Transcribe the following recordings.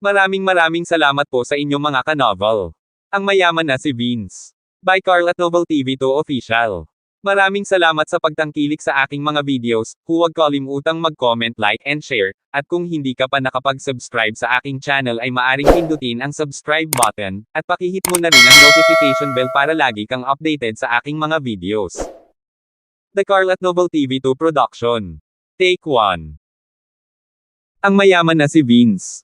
Maraming salamat po sa inyong mga ka-novel. Ang Mayaman na si Vince. By Carl at Novel TV2 Official. Maraming salamat sa pagtangkilik sa aking mga videos. Huwag kalimutang mag-comment, like and share, at kung hindi ka pa nakapag-subscribe sa aking channel ay maaring pindutin ang subscribe button, at pakihit mo na rin ang notification bell para lagi kang updated sa aking mga videos. The Carl at Novel TV2 Production. Take 1. Ang Mayaman na si Vince.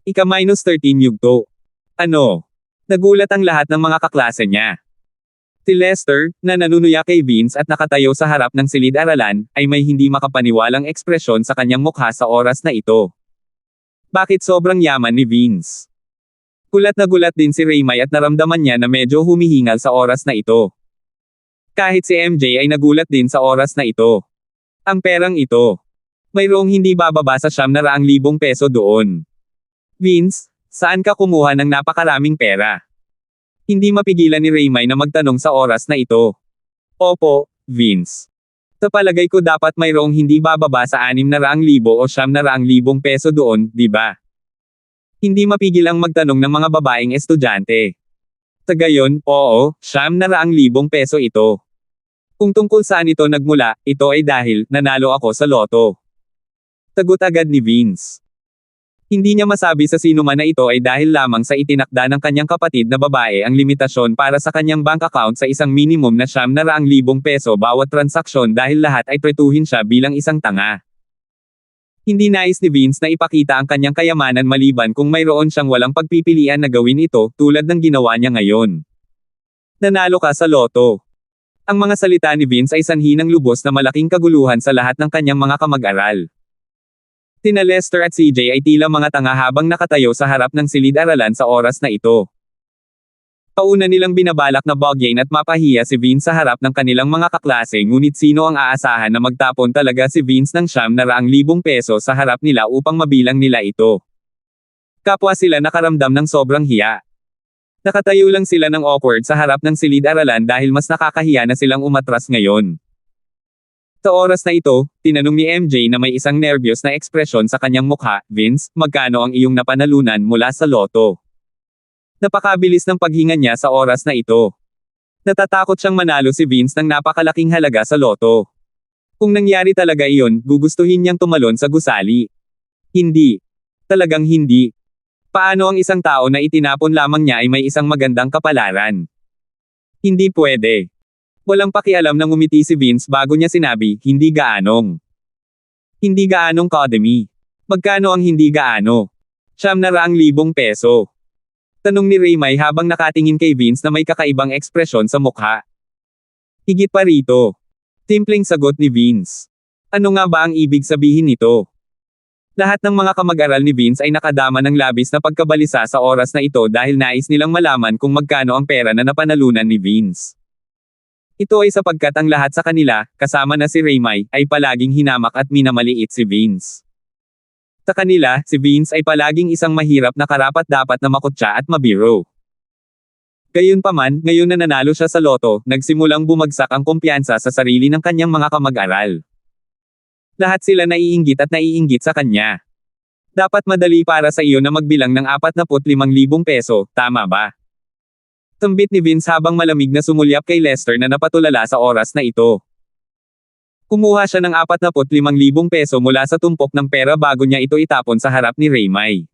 Ika-13 yugto. Ano? Nagulat ang lahat ng mga kaklase niya. Si Lester, na nanunuya kay Vince at nakatayo sa harap ng silid-aralan, ay may hindi makapaniwalang ekspresyon sa kanyang mukha sa oras na ito. Bakit sobrang yaman ni Vince? Gulat na gulat din si Raymay at naramdaman niya na medyo humihingal sa oras na ito. Kahit si MJ ay nagulat din sa oras na ito. Ang perang ito. Mayroong hindi bababa sa 900,000 peso doon. Vince, saan ka kumuha ng napakaraming pera? Hindi mapigilan ni Raymay na magtanong sa oras na ito. Opo, Vince. Sa palagay ko dapat mayroong hindi bababa sa 600,000 o 900,000 peso doon, di ba? Hindi mapigil ang magtanong ng mga babaeng estudyante. Sa gayon, oo, 900,000 peso ito. Kung tungkol saan ito nagmula, ito ay dahil nanalo ako sa loto. Sagot agad ni Vince. Hindi niya masabi sa sino man na ito ay dahil lamang sa itinakda ng kanyang kapatid na babae ang limitasyon para sa kanyang bank account sa isang minimum na 900,000 peso bawat transaksyon dahil lahat ay tretuhin siya bilang isang tanga. Hindi nais ni Vince na ipakita ang kanyang kayamanan maliban kung mayroon siyang walang pagpipilian na gawin ito tulad ng ginawa niya ngayon. Nanalo ka sa loto. Ang mga salita ni Vince ay sanhi ng lubos na malaking kaguluhan sa lahat ng kanyang mga kamag-aral. Sina Lester at CJ ay tila mga tanga habang nakatayo sa harap ng silid-aralan sa oras na ito. Pauna nilang binabalak na bogyain at mapahiya si Vince sa harap ng kanilang mga kaklase ngunit sino ang aasahan na magtapon talaga si Vince ng 900,000 peso sa harap nila upang mabilang nila ito. Kapwa sila nakaramdam ng sobrang hiya. Nakatayo lang sila ng awkward sa harap ng silid-aralan dahil mas nakakahiya na silang umatras ngayon. Sa oras na ito, tinanong ni MJ na may isang nervyos na ekspresyon sa kanyang mukha, Vince, magkano ang iyong napanalunan mula sa loto? Napakabilis ng paghinga niya sa oras na ito. Natatakot siyang manalo si Vince ng napakalaking halaga sa loto. Kung nangyari talaga iyon, gugustuhin niyang tumalon sa gusali. Hindi. Talagang hindi. Paano ang isang tao na itinapon lamang niya ay may isang magandang kapalaran? Hindi pwede. Walang pakialam nang ngumiti si Vince bago niya sinabi, hindi gaanong. Hindi gaanong Kodemi. Magkano ang hindi gaano? 900,000 peso. Tanong ni Raymay habang nakatingin kay Vince na may kakaibang ekspresyon sa mukha. Higit pa rito. Simpleng sagot ni Vince. Ano nga ba ang ibig sabihin nito? Lahat ng mga kamag-aral ni Vince ay nakadama ng labis na pagkabalisa sa oras na ito dahil nais nilang malaman kung magkano ang pera na napanalunan ni Vince. Ito ay sapagkat ang lahat sa kanila, kasama na si Raymay, ay palaging hinamak at minamaliit si Vince. Sa kanila, si Vince ay palaging isang mahirap na karapat-dapat na makutsa at mabiro. Gayunpaman, ngayon na nanalo siya sa loto, nagsimulang bumagsak ang kumpiyansa sa sarili ng kanyang mga kamag-aral. Lahat sila naiinggit at naiinggit sa kanya. Dapat madali para sa iyo na magbilang ng 45,000 peso, tama ba? Sambit ni Vince habang malamig na sumulyap kay Lester na napatulala sa oras na ito. Kumuha siya ng 45,000 peso mula sa tumpok ng pera bago niya ito itapon sa harap ni Raymay.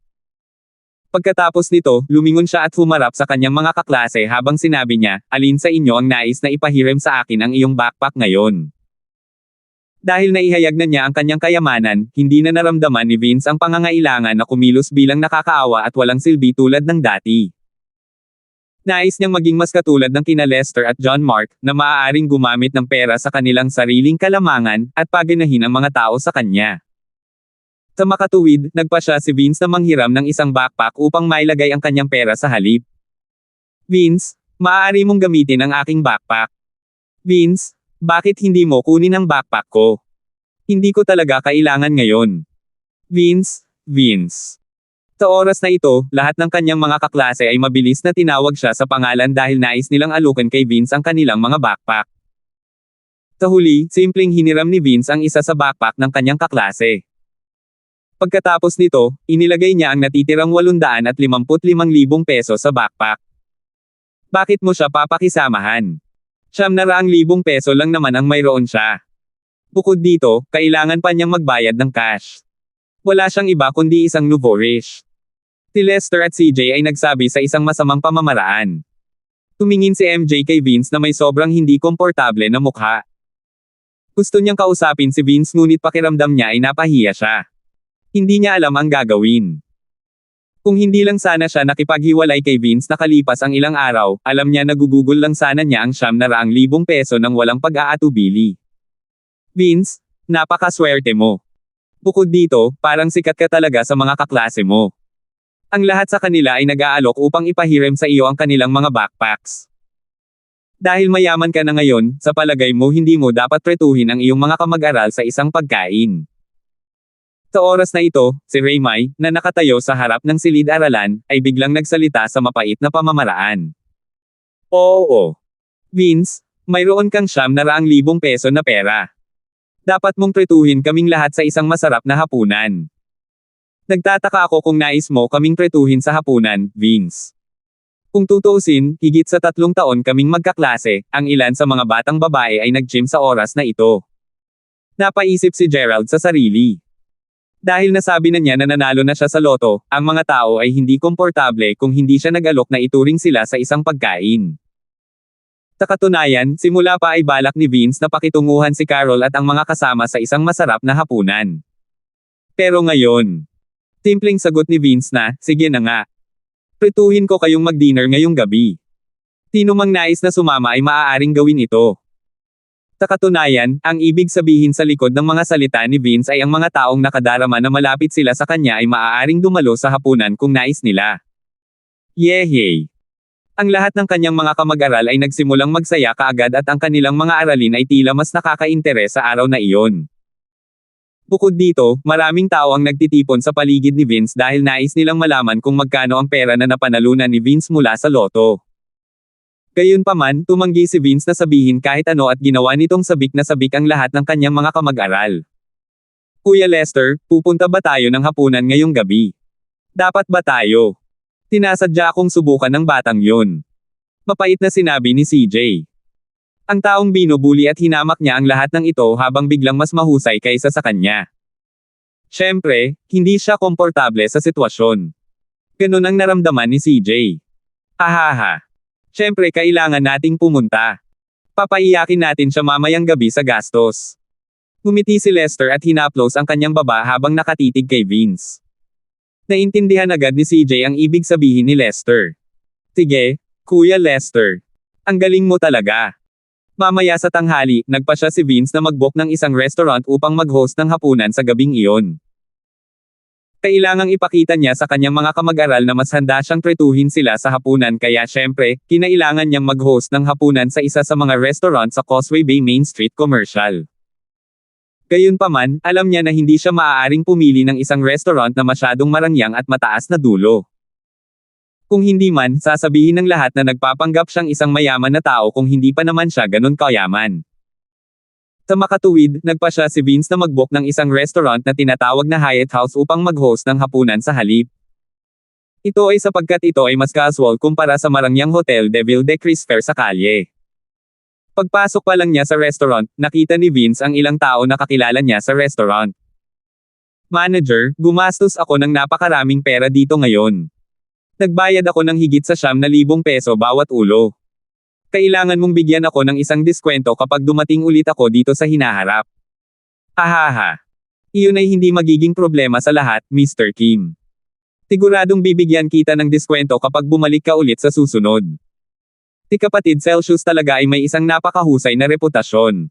Pagkatapos nito, lumingon siya at humarap sa kanyang mga kaklase habang sinabi niya, alin sa inyo ang nais na ipahiram sa akin ang iyong backpack ngayon? Dahil naihayag na niya ang kanyang kayamanan, hindi na naramdaman ni Vince ang pangangailangan na kumilos bilang nakakaawa at walang silbi tulad ng dati. Nais niyang maging mas katulad ng kina Lester at John Mark, na maaaring gumamit ng pera sa kanilang sariling kalamangan, at paganahin ang mga tao sa kanya. Sa makatuwid, nagpasya si Vince na manghiram ng isang backpack upang mailagay ang kanyang pera sa halip. Vince, maaari mong gamitin ang aking backpack. Vince, bakit hindi mo kunin ang backpack ko? Hindi ko talaga kailangan ngayon. Vince. Sa oras na ito, lahat ng kanyang mga kaklase ay mabilis na tinawag siya sa pangalan dahil nais nilang alukan kay Vince ang kanilang mga backpack. Sa huli, simpleng hiniram ni Vince ang isa sa backpack ng kanyang kaklase. Pagkatapos nito, inilagay niya ang natitirang 855,000 peso sa backpack. Bakit mo siya papakisamahan? 900,000 peso lang naman ang mayroon siya. Bukod dito, kailangan pa niyang magbayad ng cash. Wala siyang iba kundi isang nouveau-riche. Si Lester at CJ ay nagsabi sa isang masamang pamamaraan. Tumingin si MJ kay Vince na may sobrang hindi komportable na mukha. Gusto niyang kausapin si Vince ngunit pakiramdam niya ay napahiya siya. Hindi niya alam ang gagawin. Kung hindi lang sana siya nakipaghiwalay kay Vince nakalipas ang ilang araw, alam niya na gugugol lang sana niya ang 900,000 peso nang walang pag-aatubili. Vince, napakaswerte mo. Bukod dito, parang sikat ka talaga sa mga kaklase mo. Ang lahat sa kanila ay nag-aalok upang ipahiram sa iyo ang kanilang mga backpacks. Dahil mayaman ka na ngayon, sa palagay mo hindi mo dapat pretuhin ang iyong mga kamag-aral sa isang pagkain. Sa oras na ito, si Raymay, na nakatayo sa harap ng silid-aralan, ay biglang nagsalita sa mapait na pamamaraan. Oo. Vince, mayroon kang 900,000 peso na pera. Dapat mong pretuhin kaming lahat sa isang masarap na hapunan. Nagtataka ako kung nais mo kaming pretuhin sa hapunan, Vince. Kung tutuusin, higit sa 3 taon kaming magkaklase, ang ilan sa mga batang babae ay nag-gym sa oras na ito. Napaisip si Gerald sa sarili. Dahil nasabi na niya na nanalo na siya sa loto, ang mga tao ay hindi komportable kung hindi siya nag-alok na ituring sila sa isang pagkain. Sa katunayan, simula pa ay balak ni Vince na pakitunguhan si Carol at ang mga kasama sa isang masarap na hapunan. Pero ngayon, simpleng sagot ni Vince na, sige na nga. Pretuhin ko kayong mag-dinner ngayong gabi. Sino mang nais na sumama ay maaaring gawin ito. Sa katunayan, ang ibig sabihin sa likod ng mga salita ni Vince ay ang mga taong nakadarama na malapit sila sa kanya ay maaaring dumalo sa hapunan kung nais nila. Yehey! Ang lahat ng kanyang mga kamag-aral ay nagsimulang magsaya kaagad at ang kanilang mga aralin ay tila mas nakaka-interes sa araw na iyon. Bukod dito, maraming tao ang nagtitipon sa paligid ni Vince dahil nais nilang malaman kung magkano ang pera na napanalunan ni Vince mula sa loto. Gayunpaman, tumanggi si Vince na sabihin kahit ano at ginawa nitong sabik na sabik ang lahat ng kanyang mga kamag-aral. Kuya Lester, pupunta ba tayo ng hapunan ngayong gabi? Dapat ba tayo? Tinasadya akong subukan ng batang yun. Mapait na sinabi ni CJ. Ang taong binubuli at hinamak niya ang lahat ng ito habang biglang mas mahusay kaysa sa kanya. Siyempre, hindi siya komportable sa sitwasyon. Ganun ang naramdaman ni CJ. Hahaha. Siyempre kailangan nating pumunta. Papaiyakin natin siya mamayang gabi sa gastos. Ngumiti si Lester at hinaplos ang kanyang baba habang nakatitig kay Vince. Naintindihan agad ni CJ ang ibig sabihin ni Lester. Sige, Kuya Lester. Ang galing mo talaga. Mamaya sa tanghali, nagpa siya si Vince na mag-book ng isang restaurant upang mag-host ng hapunan sa gabing iyon. Kailangang ipakita niya sa kanyang mga kamag-aral na mas handa siyang pretuhin sila sa hapunan kaya syempre, kinailangan niyang mag-host ng hapunan sa isa sa mga restaurant sa Causeway Bay Main Street Commercial. Gayunpaman, alam niya na hindi siya maaaring pumili ng isang restaurant na masyadong marangyang at mataas na dulo. Kung hindi man, sasabihin ng lahat na nagpapanggap siyang isang mayaman na tao kung hindi pa naman siya ganun kayaman. Sa makatuwid, nagpa siya si Vince na mag-book ng isang restaurant na tinatawag na Hyatt House upang mag-host ng hapunan sa halip. Ito ay sapagkat ito ay mas casual kumpara sa marangyang Hotel de Ville de Crisper sa kalye. Pagpasok pa lang niya sa restaurant, nakita ni Vince ang ilang tao na kakilala niya sa restaurant. Manager, gumastos ako ng napakaraming pera dito ngayon. Nagbayad ako ng higit sa 9,000 peso bawat ulo. Kailangan mong bigyan ako ng isang diskwento kapag dumating ulit ako dito sa hinaharap. Hahaha. Iyon ay hindi magiging problema sa lahat, Mr. Kim. Siguradong bibigyan kita ng diskwento kapag bumalik ka ulit sa susunod. Si kapatid Celsius talaga ay may isang napakahusay na reputasyon.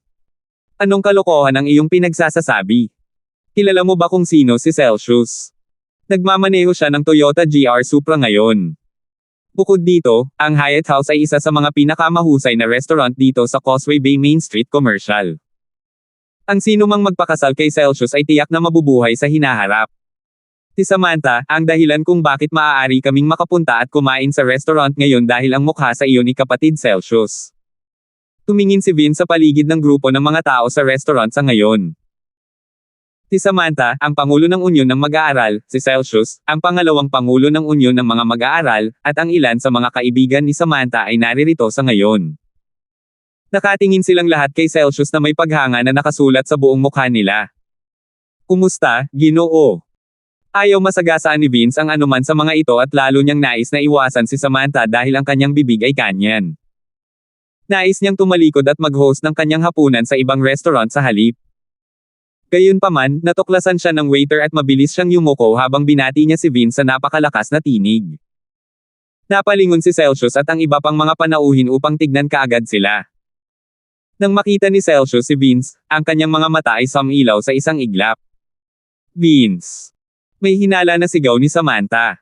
Anong kalokohan ang iyong pinagsasasabi? Kilala mo ba kung sino si Celsius? Nagmamaneho siya ng Toyota GR Supra ngayon. Bukod dito, ang Hyatt House ay isa sa mga pinakamahusay na restaurant dito sa Causeway Bay Main Street Commercial. Ang sino mang magpakasal kay Celsius ay tiyak na mabubuhay sa hinaharap. Si Samantha, ang dahilan kung bakit maaari kaming makapunta at kumain sa restaurant ngayon dahil ang mukha sa iyo ni kapatid Celsius. Tumingin si Vince sa paligid ng grupo ng mga tao sa restaurant sa ngayon. Si Samantha, ang Pangulo ng Unyon ng Mag-aaral, si Celsius, ang pangalawang Pangulo ng Unyon ng mga Mag-aaral, at ang ilan sa mga kaibigan ni Samantha ay naririto sa ngayon. Nakatingin silang lahat kay Celsius na may paghanga na nakasulat sa buong mukha nila. Kumusta, Ginoo? Ayaw masagasaan ni Vince ang anuman sa mga ito at lalo niyang nais na iwasan si Samantha dahil ang kanyang bibig ay kanyan. Nais niyang tumalikod at mag-host ng kanyang hapunan sa ibang restaurant sa halip. Gayunpaman, natuklasan siya ng waiter at mabilis siyang yumuko habang binati niya si Vince sa napakalakas na tinig. Napalingon si Celsius at ang iba pang mga panauhin upang tignan kaagad sila. Nang makita ni Celsius si Vince, ang kanyang mga mata ay sumilaw sa isang iglap. Vince. May hinala na sigaw ni Samantha.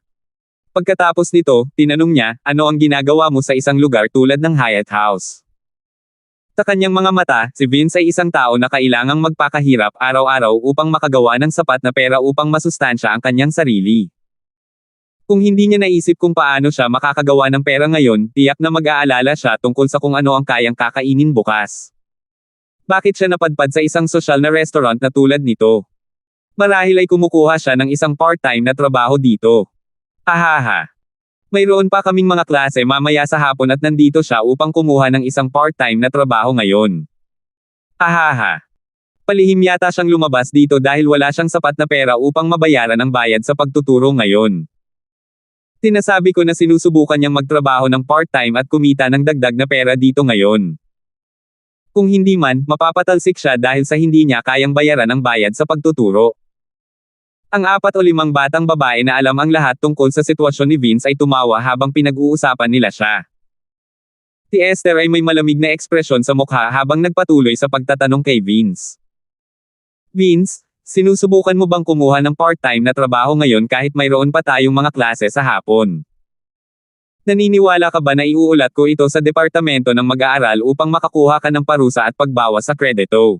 Pagkatapos nito, tinanong niya, ano ang ginagawa mo sa isang lugar tulad ng Hyatt House? Sa kanyang mga mata, si Vince ay isang tao na kailangang magpakahirap araw-araw upang makagawa ng sapat na pera upang masustansya ang kanyang sarili. Kung hindi niya naisip kung paano siya makakagawa ng pera ngayon, tiyak na mag-aalala siya tungkol sa kung ano ang kayang kakainin bukas. Bakit siya napadpad sa isang sosyal na restaurant na tulad nito? Marahil ay kumukuha siya ng isang part-time na trabaho dito. Hahaha. Mayroon pa kaming mga klase mamaya sa hapon at nandito siya upang kumuha ng isang part-time na trabaho ngayon. Hahaha. Palihim yata siyang lumabas dito dahil wala siyang sapat na pera upang mabayaran ang bayad sa pagtuturo ngayon. Sinasabi ko na sinusubukan niyang magtrabaho ng part-time at kumita ng dagdag na pera dito ngayon. Kung hindi man, mapapatalsik siya dahil sa hindi niya kayang bayaran ang bayad sa pagtuturo. Ang 4 o 5 batang babae na alam ang lahat tungkol sa sitwasyon ni Vince ay tumawa habang pinag-uusapan nila siya. Si Esther ay may malamig na ekspresyon sa mukha habang nagpatuloy sa pagtatanong kay Vince. Vince, sinusubukan mo bang kumuha ng part-time na trabaho ngayon kahit mayroon pa tayong mga klase sa hapon? Naniniwala ka ba na iuulat ko ito sa departamento ng mag-aaral upang makakuha ka ng parusa at pagbawas sa kredito?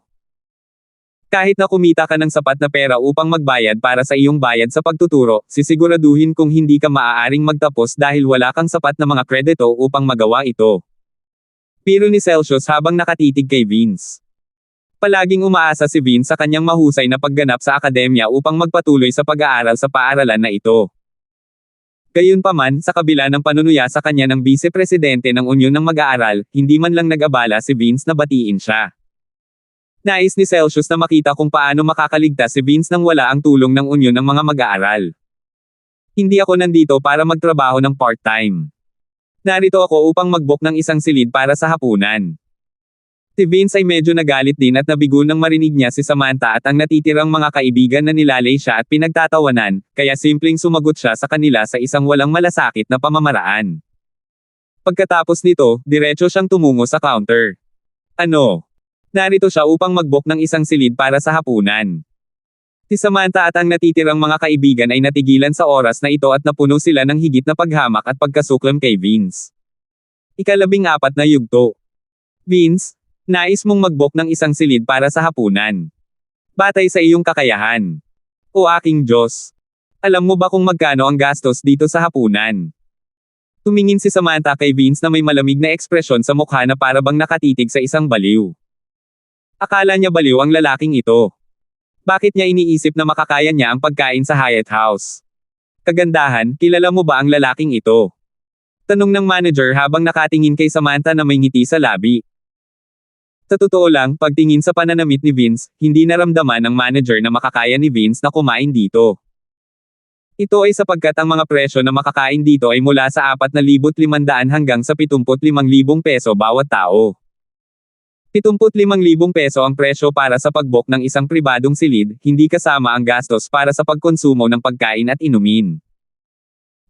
Kahit na kumita ka ng sapat na pera upang magbayad para sa iyong bayad sa pagtuturo, sisiguraduhin kung hindi ka maaaring magtapos dahil wala kang sapat na mga kredito upang magawa ito. Biro ni Celsius habang nakatitig kay Vince. Palaging umaasa si Vince sa kanyang mahusay na pagganap sa akademya upang magpatuloy sa pag-aaral sa paaralan na ito. Gayunpaman, sa kabila ng panunuya sa kanya ng Vice-Presidente ng Unyon ng Mag-aaral, hindi man lang nag-abala si Vince na batiin siya. Nais ni Celsius na makita kung paano makakaligtas si Vince nang wala ang tulong ng Unyon ng mga mag-aaral. Hindi ako nandito para magtrabaho ng part-time. Narito ako upang mag-book ng isang silid para sa hapunan. Si Vince ay medyo nagalit din at nabigo nang marinig niya si Samantha at ang natitirang mga kaibigan na nilalay siya at pinagtatawanan, kaya simpleng sumagot siya sa kanila sa isang walang malasakit na pamamaraan. Pagkatapos nito, diretso siyang tumungo sa counter. Ano? Narito siya upang mag-book ng isang silid para sa hapunan. Si Samantha at ang natitirang mga kaibigan ay natigilan sa oras na ito at napuno sila ng higit na paghamak at pagkasuklam kay Vince. 14 na yugto. Vince, nais mong mag-book ng isang silid para sa hapunan. Batay sa iyong kakayahan. O aking Diyos. Alam mo ba kung magkano ang gastos dito sa hapunan? Tumingin si Samantha kay Vince na may malamig na ekspresyon sa mukha na para bang nakatitig sa isang baliw. Akala niya baliw ang lalaking ito. Bakit niya iniisip na makakaya niya ang pagkain sa Hyatt House? Kagandahan, kilala mo ba ang lalaking ito? Tanong ng manager habang nakatingin kay Samantha na may ngiti sa labi. Sa totoo lang, pagtingin sa pananamit ni Vince, hindi naramdaman ng manager na makakaya ni Vince na kumain dito. Ito ay sapagkat ang mga presyo na makakain dito ay mula sa 4,500 hanggang sa 75,000 peso bawat tao. 75,000 peso ang presyo para sa pag-book ng isang pribadong silid, hindi kasama ang gastos para sa pagkonsumo ng pagkain at inumin.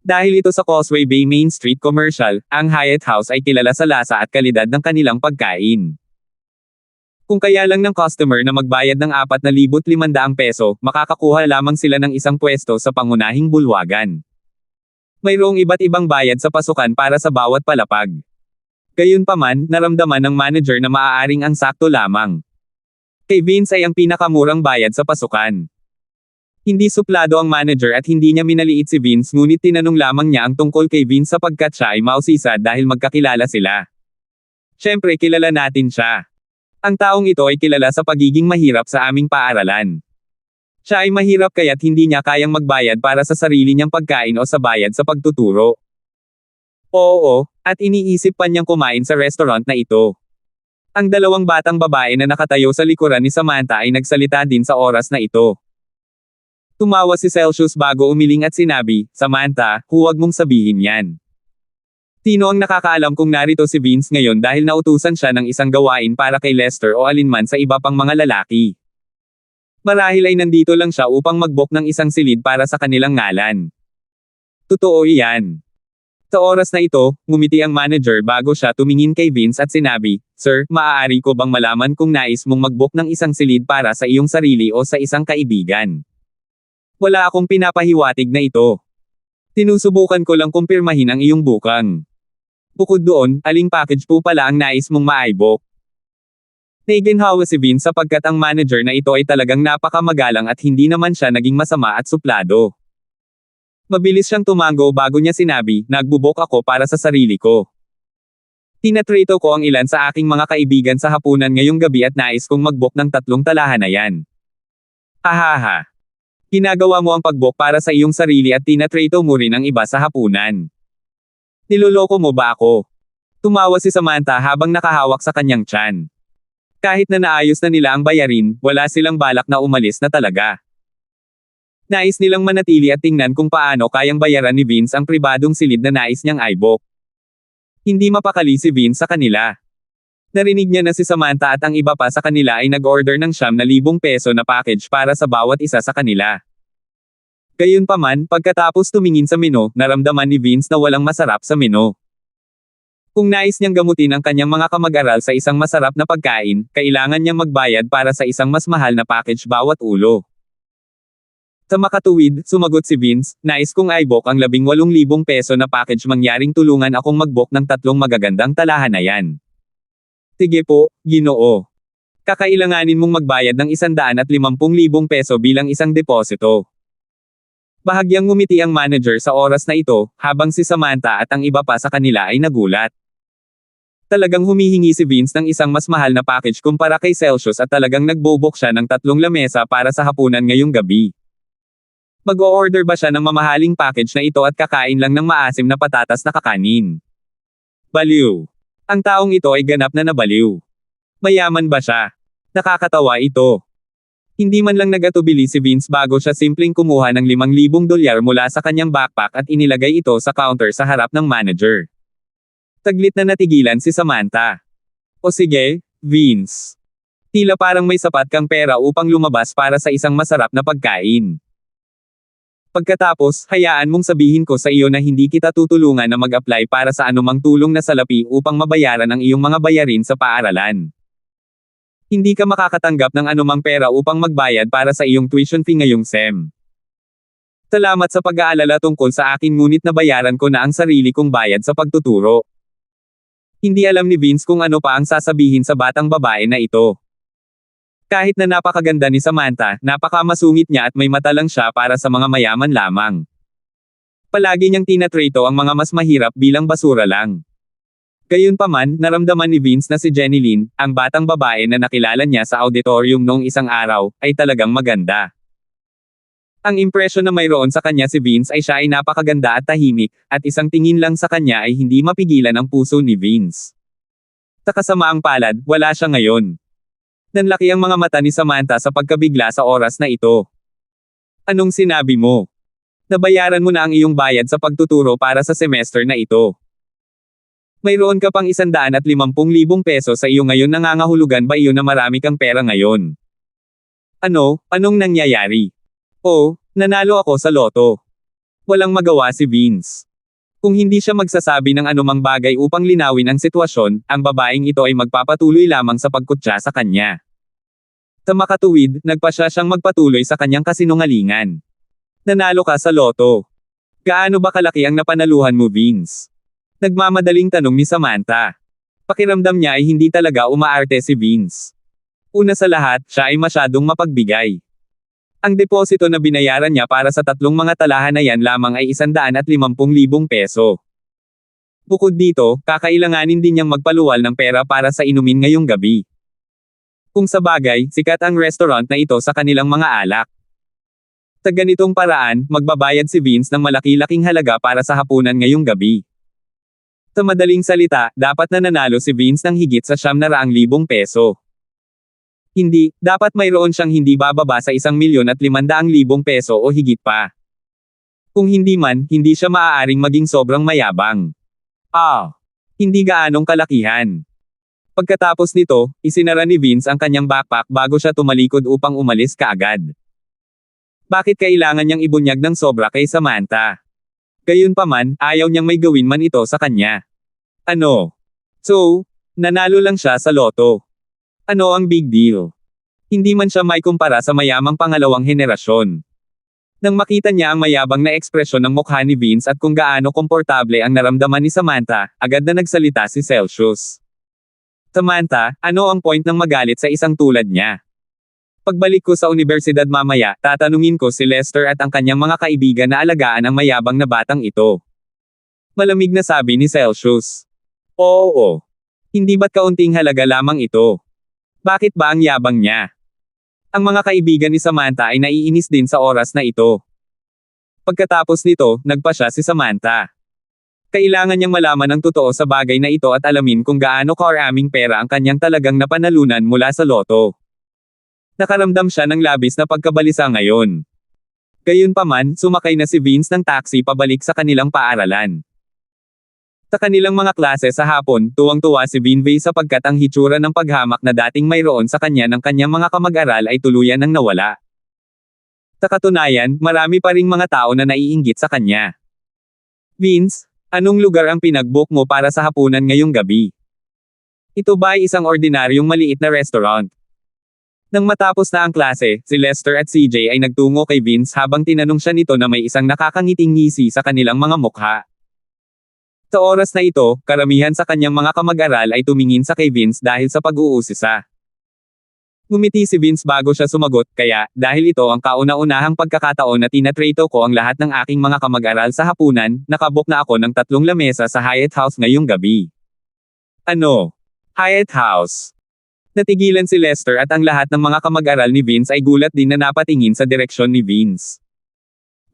Dahil ito sa Causeway Bay Main Street Commercial, ang Hyatt House ay kilala sa lasa at kalidad ng kanilang pagkain. Kung kaya lang ng customer na magbayad ng 4,500 peso, makakakuha lamang sila ng isang pwesto sa pangunahing bulwagan. Mayroong iba't ibang bayad sa pasukan para sa bawat palapag. Gayunpaman, naramdaman ng manager na maaaring ang sakto lamang. Kay Vince ay ang pinakamurang bayad sa pasukan. Hindi suplado ang manager at hindi niya minaliit si Vince ngunit tinanong lamang niya ang tungkol kay Vince sapagkat siya ay mausisa dahil magkakilala sila. Siyempre kilala natin siya. Ang taong ito ay kilala sa pagiging mahirap sa aming paaralan. Siya ay mahirap kaya't hindi niya kayang magbayad para sa sarili niyang pagkain o sa bayad sa pagtuturo. Oo, at iniisip pa niyang kumain sa restaurant na ito. Ang dalawang batang babae na nakatayo sa likuran ni Samantha ay nagsalita din sa oras na ito. Tumawa si Celsius bago umiling at sinabi, Samantha, huwag mong sabihin yan. Sino ang nakakaalam kung narito si Vince ngayon dahil nautusan siya ng isang gawain para kay Lester o alinman sa iba pang mga lalaki. Marahil ay nandito lang siya upang mag-book ng isang silid para sa kanilang ngalan. Totoo iyan. Sa oras na ito, ngumiti ang manager bago siya tumingin kay Vince at sinabi, Sir, maaari ko bang malaman kung nais mong mag-book ng isang silid para sa iyong sarili o sa isang kaibigan? Wala akong pinapahiwatig na ito. Sinusubukan ko lang kumpirmahin ang iyong bukang. Bukod doon, aling package po pala ang nais mong ma-i-book? Naiginhawa si Vince sapagkat ang manager na ito ay talagang napakamagalang at hindi naman siya naging masama at suplado. Mabilis siyang tumango bago niya sinabi, nagbubok ako para sa sarili ko. Tinatrito ko ang ilan sa aking mga kaibigan sa hapunan ngayong gabi at nais kong mag-book ng 3 talahan na yan. Hahaha. Ginagawa mo ang pag-book para sa iyong sarili at tinatrito mo rin ang iba sa hapunan. Niloloko mo ba ako? Tumawa si Samantha habang nakahawak sa kanyang tiyan. Kahit na naayos na nila ang bayarin, wala silang balak na umalis na talaga. Nais nilang manatili at tingnan kung paano kayang bayaran ni Vince ang pribadong silid na nais niyang i-book. Hindi mapakali si Vince sa kanila. Narinig niya na si Samantha at ang iba pa sa kanila ay nag-order ng 9,000 peso na package para sa bawat isa sa kanila. Gayunpaman, pagkatapos tumingin sa menu, naramdaman ni Vince na walang masarap sa menu. Kung nais niyang gamutin ang kanyang mga kamag-aral sa isang masarap na pagkain, kailangan niyang magbayad para sa isang mas mahal na package bawat ulo. Sa makatuwid, sumagot si Vince, nais kong i-book ang 18,000 peso na package mangyaring tulungan akong mag-book ng 3 magagandang talahan na yan. Sige po, Ginoo. Kakailanganin mong magbayad ng 150,000 peso bilang isang deposito. Bahagyang ngumiti ang manager sa oras na ito, habang si Samantha at ang iba pa sa kanila ay nagulat. Talagang humihingi si Vince ng isang mas mahal na package kumpara kay Celsius at talagang nagbo-book siya ng 3 lamesa para sa hapunan ngayong gabi. Mag-o-order ba siya ng mamahaling package na ito at kakain lang ng maasim na patatas na kakanin? Baliw. Ang taong ito ay ganap na nabaliw. Mayaman ba siya? Nakakatawa ito. Hindi man lang nagatubili si Vince bago siya simpleng kumuha ng $5,000 mula sa kanyang backpack at inilagay ito sa counter sa harap ng manager. Saglit na natigilan si Samantha. O sige, Vince. Tila parang may sapat kang pera upang lumabas para sa isang masarap na pagkain. Pagkatapos, hayaan mong sabihin ko sa iyo na hindi kita tutulungan na mag-apply para sa anumang tulong na salapi upang mabayaran ang iyong mga bayarin sa paaralan. Hindi ka makakatanggap ng anumang pera upang magbayad para sa iyong tuition fee ngayong SEM. Salamat sa pag-aalala tungkol sa akin ngunit nabayaran ko na ang sarili kong bayad sa pagtuturo. Hindi alam ni Vince kung ano pa ang sasabihin sa batang babae na ito. Kahit na napakaganda ni Samantha, napakamasungit niya at may mata lang siya para sa mga mayaman lamang. Palagi niyang tinatrito ang mga mas mahirap bilang basura lang. Gayunpaman, naramdaman ni Vince na si Jenny Lynn, ang batang babae na nakilala niya sa auditorium noong isang araw, ay talagang maganda. Ang impresyon na mayroon sa kanya si Vince ay siya ay napakaganda at tahimik, at isang tingin lang sa kanya ay hindi mapigilan ang puso ni Vince. Sa kasamaang palad, wala siya ngayon. Nanlaki ang mga mata ni Samantha sa pagkabigla sa oras na ito. Anong sinabi mo? Nabayaran mo na ang iyong bayad sa pagtuturo para sa semester na ito. Mayroon ka pang 150,000 peso sa iyo ngayon, nangangahulugan ba iyon na marami kang pera ngayon? Ano? Anong nangyayari? Oh, nanalo ako sa loto. Walang magawa si Vince. Kung hindi siya magsasabi ng anumang bagay upang linawin ang sitwasyon, ang babaeng ito ay magpapatuloy lamang sa pagkutya sa kanya. Sa makatuwid, nagpasya siyang magpatuloy sa kanyang kasinungalingan. Nanalo ka sa loto. Gaano ba kalaki ang napanaluhan mo, Vince? Nagmamadaling tanong ni Samantha. Pakiramdam niya ay hindi talaga umaarte si Vince. Una sa lahat, siya ay masyadong mapagbigay. Ang deposito na binayaran niya para sa 3 mga talahan na yan lamang ay 150,000 peso. Bukod dito, kakailanganin din niyang magpaluwal ng pera para sa inumin ngayong gabi. Kung sa bagay, sikat ang restaurant na ito sa kanilang mga alak. Sa ganitong paraan, magbabayad si Vince ng malaki-laking halaga para sa hapunan ngayong gabi. Sa madaling salita, dapat na nanalo si Vince ng higit sa 900,000 peso. Hindi, dapat mayroon siyang hindi bababa sa 1,500,000 peso o higit pa. Kung hindi man, hindi siya maaaring maging sobrang mayabang. Hindi gaanong kalakihan. Pagkatapos nito, isinara ni Vince ang kanyang backpack bago siya tumalikod upang umalis kaagad. Bakit kailangan niyang ibunyag ng sobra kay Samantha? Gayunpaman, ayaw niyang may gawin man ito sa kanya. So, nanalo lang siya sa loto. Ano ang big deal? Hindi man siya may kumpara sa mayamang pangalawang henerasyon. Nang makita niya ang mayabang na ekspresyon ng mukha ni Vince at kung gaano komportable ang naramdaman ni Samantha, agad na nagsalita si Celsius. Samantha, ano ang point ng magalit sa isang tulad niya? Pagbalik ko sa universidad mamaya, tatanungin ko si Lester at ang kanyang mga kaibigan na alagaan ang mayabang na batang ito. Malamig na sabi ni Celsius. Oo. Hindi ba't kaunting halaga lamang ito? Bakit ba ang yabang niya? Ang mga kaibigan ni Samantha ay naiinis din sa oras na ito. Pagkatapos nito, nagpa siya si Samantha. Kailangan niyang malaman ang totoo sa bagay na ito at alamin kung gaano karaming pera ang kanyang talagang napanalunan mula sa loto. Nakaramdam siya ng labis na pagkabalisa ngayon. Gayunpaman, sumakay na si Vince ng taxi pabalik sa kanilang paaralan. Sa kanilang mga klase sa hapon, tuwang-tuwa si Vince sapagkat ang hitsura ng paghamak na dating mayroon sa kanya ng kanyang mga kamag-aral ay tuluyan nang nawala. Sa katunayan, marami pa ring mga tao na naiinggit sa kanya. Vince, anong lugar ang pinag-book mo para sa hapunan ngayong gabi? Ito ba ay isang ordinaryong maliit na restaurant? Nang matapos na ang klase, si Lester at CJ ay nagtungo kay Vince habang tinanong siya nito na may isang nakakangiting ngisi sa kanilang mga mukha. Sa oras na ito, karamihan sa kanyang mga kamag-aral ay tumingin sa kay Vince dahil sa pag-uusisa. Ngumiti si Vince bago siya sumagot, kaya, dahil ito ang kauna-unahang pagkakataon na tinatrato ko ang lahat ng aking mga kamag-aral sa hapunan, nakabook na ako ng 3 lamesa sa Hyatt House ngayong gabi. Hyatt House? Natigilan si Lester at ang lahat ng mga kamag-aral ni Vince ay gulat din na napatingin sa direksyon ni Vince.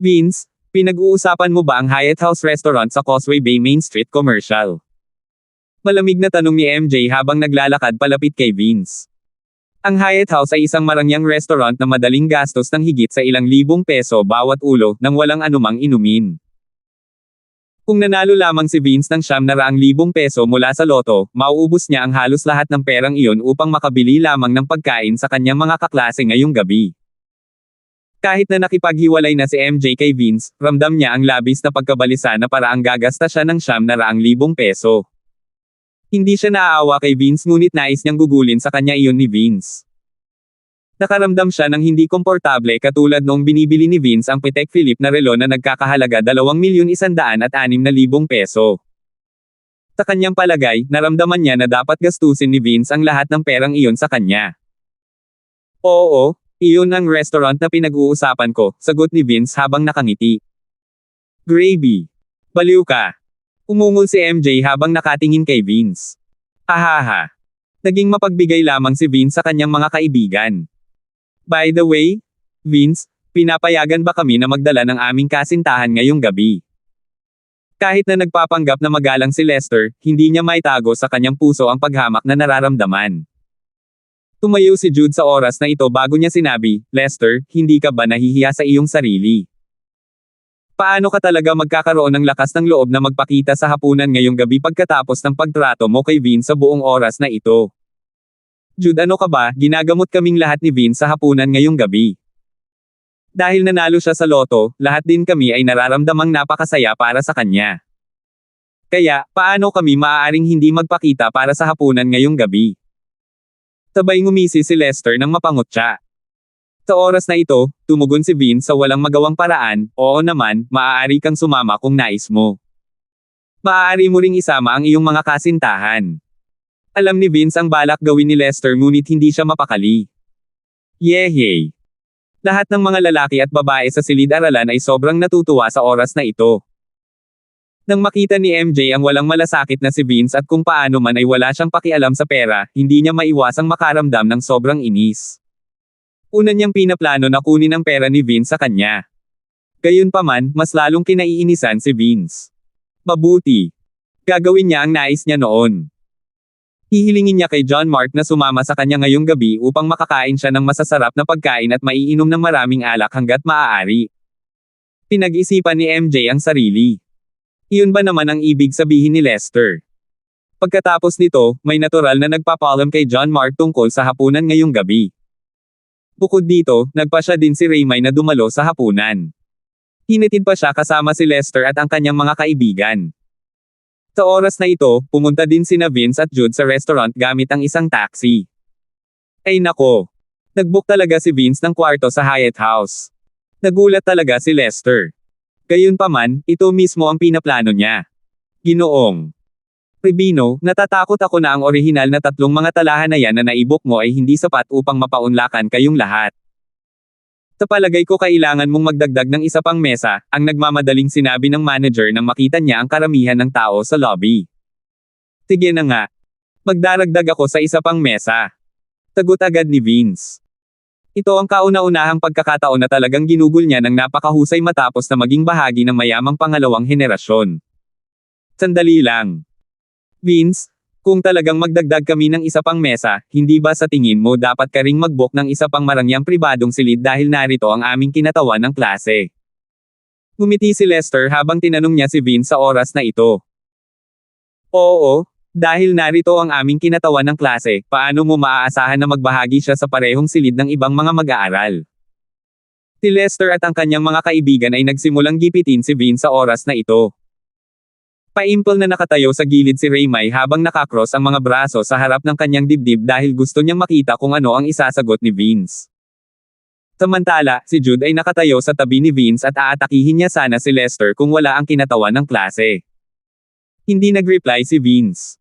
Vince, pinag-uusapan mo ba ang Hyatt House Restaurant sa Causeway Bay Main Street Commercial? Malamig na tanong ni MJ habang naglalakad palapit kay Vince. Ang Hyatt House ay isang marangyang restaurant na madaling gastos ng higit sa ilang libong peso bawat ulo nang walang anumang inumin. Kung nanalo lamang si Vince ng 900,000 peso mula sa loto, mauubos niya ang halos lahat ng perang iyon upang makabili lamang ng pagkain sa kanyang mga kaklase ngayong gabi. Kahit na nakipaghiwalay na si MJ kay Vince, ramdam niya ang labis na pagkabalisa na paraang gagasta siya ng 900,000 peso. Hindi siya naaawa kay Vince ngunit nais niyang gugulin sa kanya iyon ni Vince. Nakaramdam siya ng hindi komportable katulad noong binibili ni Vince ang Patek Philippe na relo na nagkakahalaga 2,106,000 peso. Sa kanyang palagay, naramdaman niya na dapat gastusin ni Vince ang lahat ng perang iyon sa kanya. Oo, iyon ang restaurant na pinag-uusapan ko, sagot ni Vince habang nakangiti. Gravy. Baliw ka. Umungol si MJ habang nakatingin kay Vince. Hahaha. Naging mapagbigay lamang si Vince sa kanyang mga kaibigan. By the way, Vince, pinapayagan ba kami na magdala ng aming kasintahan ngayong gabi? Kahit na nagpapanggap na magalang si Lester, hindi niya maitago sa kanyang puso ang paghamak na nararamdaman. Tumayo si Jude sa oras na ito bago niya sinabi, Lester, hindi ka ba nahihiya sa iyong sarili? Paano ka talaga magkakaroon ng lakas ng loob na magpakita sa hapunan ngayong gabi pagkatapos ng pagtrato mo kay Vince sa buong oras na ito? Jude, ano ka ba, ginagamot kaming lahat ni Vince sa hapunan ngayong gabi. Dahil nanalo siya sa loto, lahat din kami ay nararamdamang napakasaya para sa kanya. Kaya, paano kami maaaring hindi magpakita para sa hapunan ngayong gabi? Sabay ngumisi si Lester nang mapangutya. Sa oras na ito, tumugon si Vince sa walang magawang paraan, oo naman, maaari kang sumama kung nais mo. Maaari mo ring isama ang iyong mga kasintahan. Alam ni Vince ang balak gawin ni Lester ngunit hindi siya mapakali. Yehey! Lahat ng mga lalaki at babae sa silid-aralan ay sobrang natutuwa sa oras na ito. Nang makita ni MJ ang walang malasakit na si Vince at kung paano man ay wala siyang pakialam sa pera, hindi niya maiwasang makaramdam ng sobrang inis. Una niyang pinaplano na kunin ang pera ni Vince sa kanya. Gayunpaman, mas lalong kinaiinisan si Vince. Mabuti. Gagawin niya ang nais niya noon. Hihilingin niya kay John Mark na sumama sa kanya ngayong gabi upang makakain siya ng masasarap na pagkain at maiinom ng maraming alak hanggat maaari. Pinag-isipan ni MJ ang sarili. Iyon ba naman ang ibig sabihin ni Lester? Pagkatapos nito, may natural na nagpapaalam kay John Mark tungkol sa hapunan ngayong gabi. Bukod dito, nagpa siya din si Raymay na dumalo sa hapunan. Hinatid pa siya kasama si Lester at ang kanyang mga kaibigan. Sa oras na ito, pumunta din sina Vince at Jude sa restaurant gamit ang isang taxi. Ay nako! Nagbook talaga si Vince ng kwarto sa Hyatt House. Nagulat talaga si Lester. Gayunpaman, ito mismo ang pinaplano niya. Ginoong Ribino, natatakot ako na ang orihinal na 3 mga talahan na yan na naibok mo ay hindi sapat upang mapaunlakan kayong lahat. Sa palagay ko kailangan mong magdagdag ng isa pang mesa, ang nagmamadaling sinabi ng manager nang makita niya ang karamihan ng tao sa lobby. Sige na nga. Magdaragdag ako sa isa pang mesa. Sagot agad ni Vince. Ito ang kauna-unahang pagkakataon na talagang ginugol niya ng napakahusay matapos na maging bahagi ng mayamang pangalawang henerasyon. Sandali lang. Vince, kung talagang magdagdag kami ng isa pang mesa, hindi ba sa tingin mo dapat ka ring mag-book ng isa pang marangyang pribadong silid dahil narito ang aming kinatawan ng klase? Ngumiti si Lester habang tinanong niya si Vince sa oras na ito. Oo, dahil narito ang aming kinatawan ng klase, paano mo maaasahan na magbahagi siya sa parehong silid ng ibang mga mag-aaral? Si Lester at ang kanyang mga kaibigan ay nagsimulang gipitin si Vince sa oras na ito. Paimpol na nakatayo sa gilid si Raymay habang nakakross ang mga braso sa harap ng kanyang dibdib dahil gusto niyang makita kung ano ang isasagot ni Vince. Samantala, si Jude ay nakatayo sa tabi ni Vince at aatakihin niya sana si Lester kung wala ang kinatawan ng klase. Hindi nag-reply si Vince.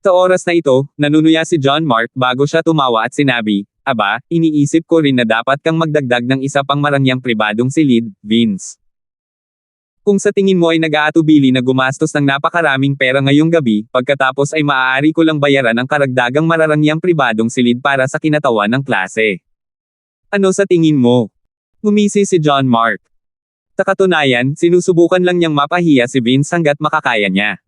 Sa oras na ito, nanunuya si John Mark bago siya tumawa at sinabi, "Aba, iniisip ko rin na dapat kang magdagdag ng isa pang marangyang pribadong silid, Vince. Kung sa tingin mo ay nag-aatubili na gumastos ng napakaraming pera ngayong gabi, pagkatapos ay maaari ko lang bayaran ang karagdagang mararangyang pribadong silid para sa kinatawan ng klase. Ano sa tingin mo?" Ngumisi si John Mark. Sa katunayan, sinusubukan lang niyang mapahiya si Vince hanggat makakaya niya.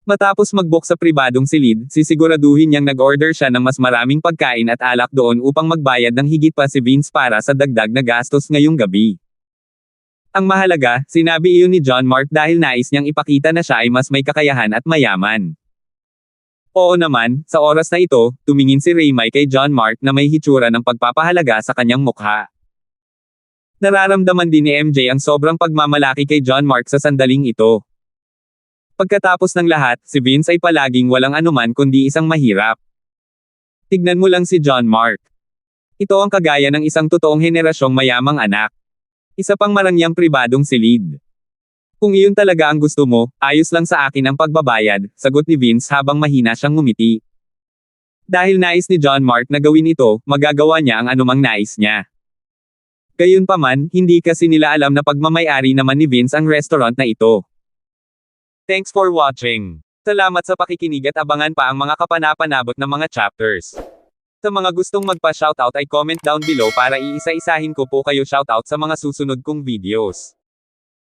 Matapos mag-book sa pribadong silid, sisiguraduhin niyang nag-order siya ng mas maraming pagkain at alak doon upang magbayad ng higit pa si Vince para sa dagdag na gastos ngayong gabi. Ang mahalaga, sinabi iyon ni John Mark dahil nais niyang ipakita na siya ay mas may kakayahan at mayaman. Oo naman, sa oras na ito, tumingin si Raymay kay John Mark na may hitsura ng pagpapahalaga sa kanyang mukha. Nararamdaman din ni MJ ang sobrang pagmamalaki kay John Mark sa sandaling ito. Pagkatapos ng lahat, si Vince ay palaging walang anuman kundi isang mahirap. Tignan mo lang si John Mark. Ito ang kagaya ng isang totoong henerasyong mayamang anak. Isa pang marangyang pribadong silid. Kung iyon talaga ang gusto mo, ayos lang sa akin ang pagbabayad, sagot ni Vince habang mahina siyang ngumiti. Dahil nais ni John Mark na gawin ito, magagawa niya ang anumang nais niya. Gayunpaman, hindi kasi nila alam na pagmamay-ari naman ni Vince ang restaurant na ito. Thanks for watching. Salamat sa pakikinig at abangan pa ang mga kapanapanabot na mga chapters. Sa mga gustong magpa-shoutout ay comment down below para iisa-isahin ko po kayo shoutout sa mga susunod kong videos.